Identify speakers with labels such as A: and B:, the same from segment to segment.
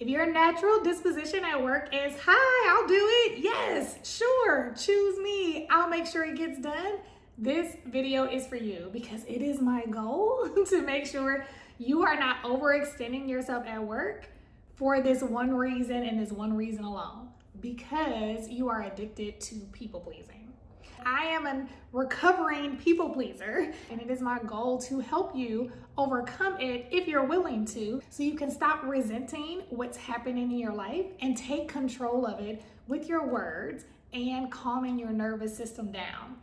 A: If your natural disposition at work is, hi, I'll do it. Yes, sure, choose me. I'll make sure it gets done. This video is for you because it is my goal to make sure you are not overextending yourself at work for this one reason and this one reason alone, because you are addicted to people pleasing. I am a recovering people pleaser, and it is my goal to help you overcome it if you're willing to, so you can stop resenting what's happening in your life and take control of it with your words and calming your nervous system down.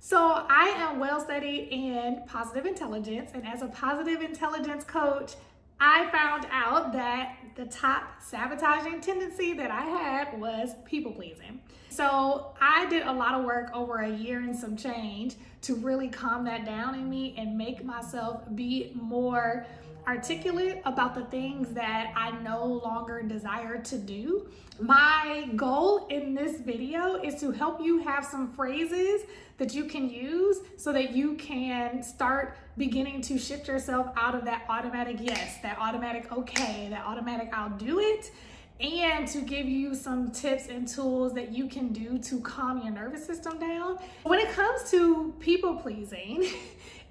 A: So I am well studied in positive intelligence, and as a positive intelligence coach, I found out that the top sabotaging tendency that I had was people pleasing. So I did a lot of work over a year and some change to really calm that down in me and make myself be more articulate about the things that I no longer desire to do. My goal in this video is to help you have some phrases that you can use so that you can start beginning to shift yourself out of that automatic yes, that automatic okay, that automatic I'll do it, and to give you some tips and tools that you can do to calm your nervous system down. When it comes to people pleasing,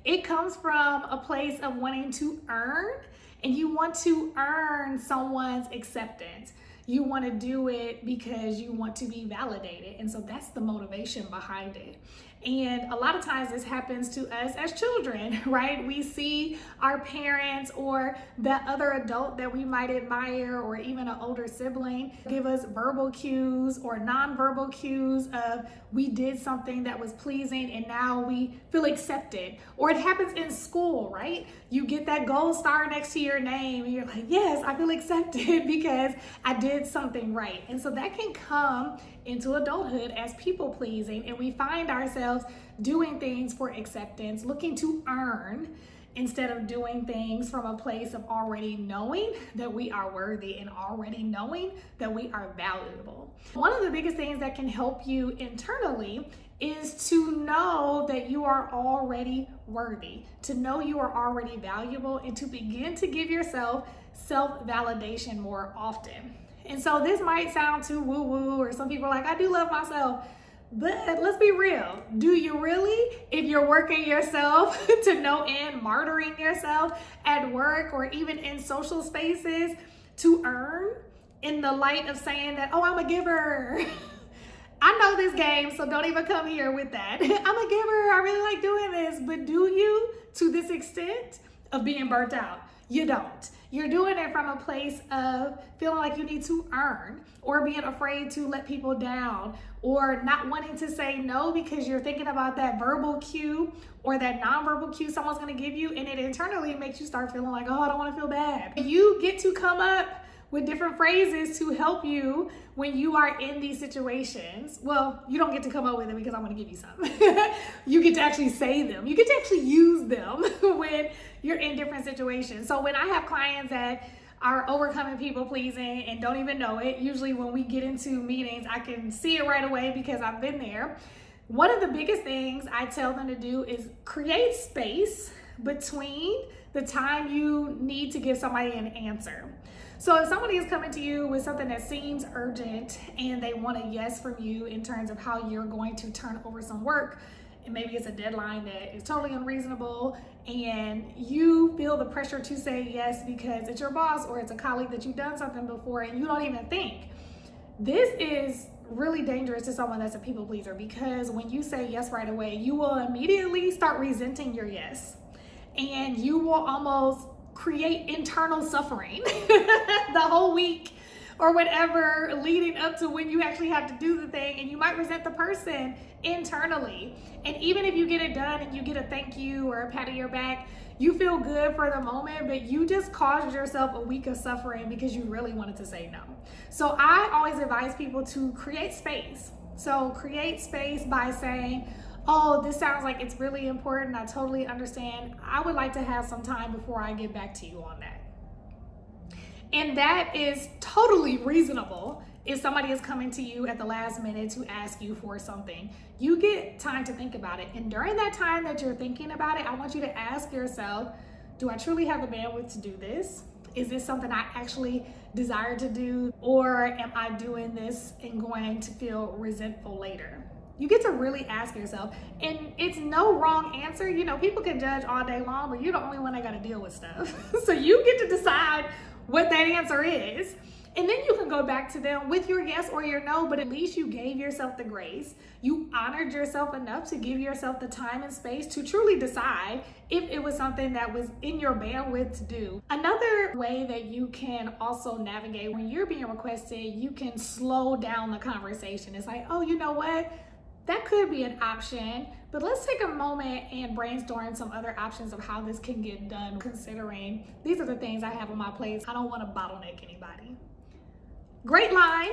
A: it comes from a place of wanting to earn, and you want to earn someone's acceptance. You want to do it because you want to be validated. And so that's the motivation behind it. And a lot of times this happens to us as children, right? We see our parents or that other adult that we might admire, or even an older sibling, give us verbal cues or nonverbal cues of we did something that was pleasing and now we feel accepted. Or it happens in school, right? You get that gold star next to your name and you're like, yes, I feel accepted because I did something right. And so that can come into adulthood as people pleasing, and we find ourselves doing things for acceptance, looking to earn, instead of doing things from a place of already knowing that we are worthy and already knowing that we are valuable. One of the biggest things that can help you internally is to know that you are already worthy, to know you are already valuable, and to begin to give yourself self-validation more often. And so this might sound too woo-woo, or some people are like, I do love myself. But let's be real. Do you really? If you're working yourself to no end, martyring yourself at work or even in social spaces to earn, in the light of saying that, oh, I'm a giver. I know this game, so don't even come here with that. I'm a giver. I really like doing this. But do you, to this extent of being burnt out? You don't. You're doing it from a place of feeling like you need to earn, or being afraid to let people down, or not wanting to say no because you're thinking about that verbal cue or that nonverbal cue someone's going to give you, and it internally makes you start feeling like, oh, I don't want to feel bad. You get to come up with different phrases to help you when you are in these situations. Well, you don't get to come up with it because I'm going to give you some. You get to actually say them. You get to actually use them when you're in different situations. So when I have clients that are overcoming people pleasing and don't even know it, usually when we get into meetings, I can see it right away because I've been there. One of the biggest things I tell them to do is create space between the time you need to give somebody an answer. So if somebody is coming to you with something that seems urgent and they want a yes from you in terms of how you're going to turn over some work, and maybe it's a deadline that is totally unreasonable, and you feel the pressure to say yes because it's your boss or it's a colleague that you've done something before and you don't even think. This is really dangerous to someone that's a people pleaser, because when you say yes right away, you will immediately start resenting your yes, and you will almost create internal suffering the whole week or whatever leading up to when you actually have to do the thing, and you might resent the person internally. And even if you get it done and you get a thank you or a pat on your back, you feel good for the moment, but you just caused yourself a week of suffering because you really wanted to say no. So I always advise people to create space. So create space by saying, oh, this sounds like it's really important. I totally understand. I would like to have some time before I get back to you on that. And that is totally reasonable if somebody is coming to you at the last minute to ask you for something. You get time to think about it. And during that time that you're thinking about it, I want you to ask yourself, do I truly have the bandwidth to do this? Is this something I actually desire to do? Or am I doing this and going to feel resentful later? You get to really ask yourself, and it's no wrong answer. You know, people can judge all day long, but you're the only one that got to deal with stuff. So you get to decide what that answer is. And then you can go back to them with your yes or your no, but at least you gave yourself the grace. You honored yourself enough to give yourself the time and space to truly decide if it was something that was in your bandwidth to do. Another way that you can also navigate when you're being requested, you can slow down the conversation. It's like, oh, you know what? That could be an option, but let's take a moment and brainstorm some other options of how this can get done, considering these are the things I have on my plate. I don't want to bottleneck anybody. Great line.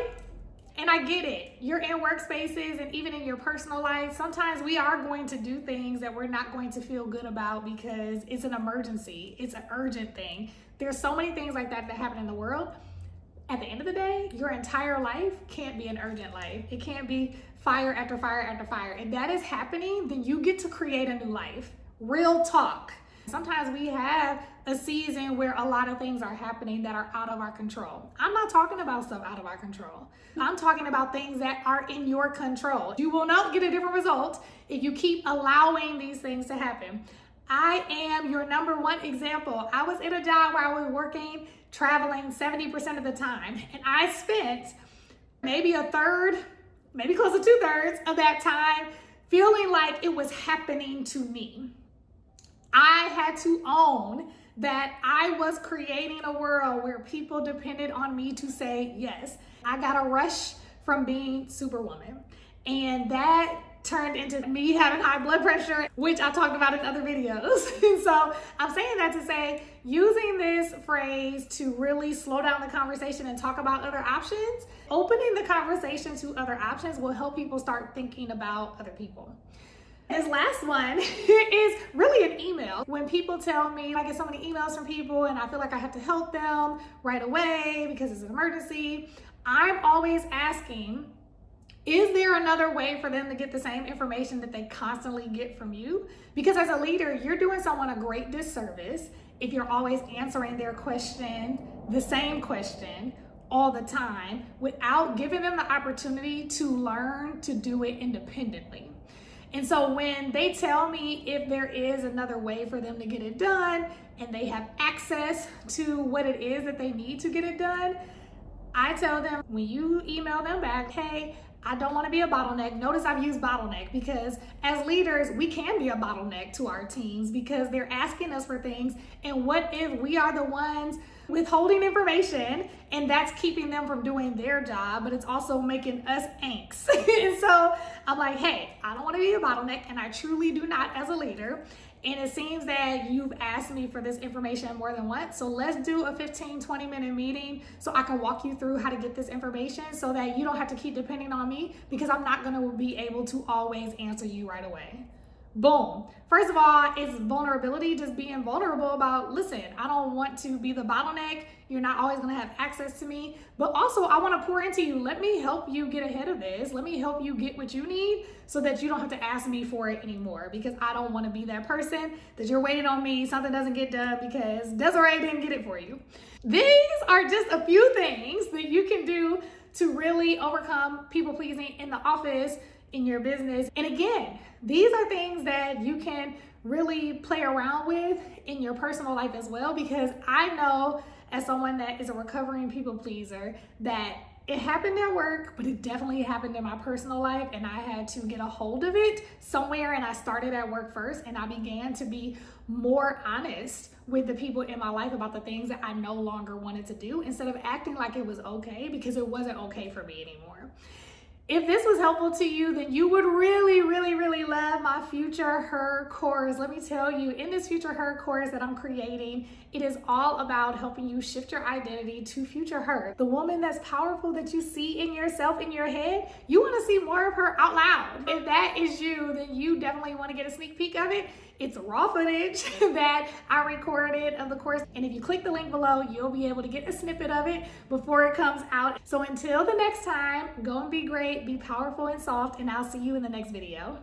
A: And I get it. You're in workspaces and even in your personal life, sometimes we are going to do things that we're not going to feel good about because it's an emergency. It's an urgent thing. There's so many things like that that happen in the world. At the end of the day, your entire life can't be an urgent life. It can't be fire after fire after fire. If that is happening, then you get to create a new life. Real talk. Sometimes we have a season where a lot of things are happening that are out of our control. I'm not talking about stuff out of our control. I'm talking about things that are in your control. You will not get a different result if you keep allowing these things to happen. I am your number one example. I was in a job where I was working, traveling 70% of the time, and I spent maybe a third, maybe close to 2/3 of that time feeling like it was happening to me. I had to own that I was creating a world where people depended on me to say yes. I got a rush from being Superwoman, and that turned into me having high blood pressure, which I talked about in other videos. And so I'm saying that to say, using this phrase to really slow down the conversation and talk about other options, opening the conversation to other options will help people start thinking about other people. This last one is really an email. When people tell me, I get so many emails from people and I feel like I have to help them right away because it's an emergency, I'm always asking, is there another way for them to get the same information that they constantly get from you? Because as a leader, you're doing someone a great disservice if you're always answering their question, the same question, all the time, without giving them the opportunity to learn to do it independently. And so when they tell me if there is another way for them to get it done and they have access to what it is that they need to get it done, I tell them, when you email them back, hey, I don't want to be a bottleneck. Notice I've used bottleneck because as leaders, we can be a bottleneck to our teams because they're asking us for things. And what if we are the ones withholding information and that's keeping them from doing their job, but it's also making us angst. And so I'm like, hey, I don't want to be a bottleneck, and I truly do not as a leader. And it seems that you've asked me for this information more than once. So let's do a 15-20 minute meeting so I can walk you through how to get this information so that you don't have to keep depending on me, because I'm not going to be able to always answer you right away. Boom. First of all, it's vulnerability, just being vulnerable about, listen, I don't want to be the bottleneck. You're not always going to have access to me, but also I want to pour into you. Let me help you get ahead of this. Let me help you get what you need so that you don't have to ask me for it anymore, because I don't want to be that person that you're waiting on me. Something doesn't get done because Desiree didn't get it for you. These are just a few things that you can do to really overcome people pleasing in the office, in your business. And again, these are things that you can really play around with in your personal life as well, because I know as someone that is a recovering people pleaser that it happened at work, but it definitely happened in my personal life, and I had to get a hold of it somewhere. And I started at work first, and I began to be more honest with the people in my life about the things that I no longer wanted to do, instead of acting like it was okay, because it wasn't okay for me anymore. If this was helpful to you, then you would really, really, really love my Future Her course. Let me tell you, in this Future Her course that I'm creating, it is all about helping you shift your identity to Future Her. The woman that's powerful that you see in yourself, in your head, you want to see more of her out loud. If that is you, then you definitely want to get a sneak peek of it. It's raw footage that I recorded of the course. And if you click the link below, you'll be able to get a snippet of it before it comes out. So until the next time, go and be great, be powerful and soft, and I'll see you in the next video.